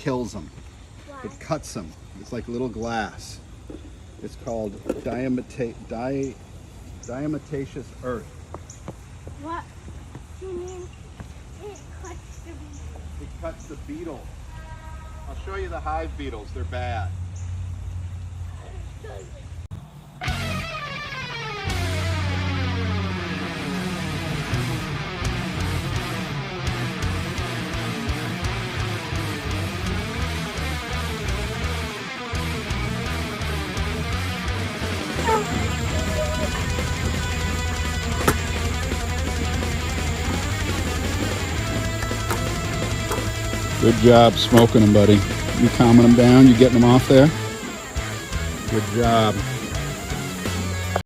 kills them. Why? It cuts them. It's like little glass. It's called diatomaceous earth. What? You mean it cuts the It cuts the beetle. I'll show you the hive beetles. They're bad. Good job smoking them, buddy. You calming them down? You getting them off there? Good job.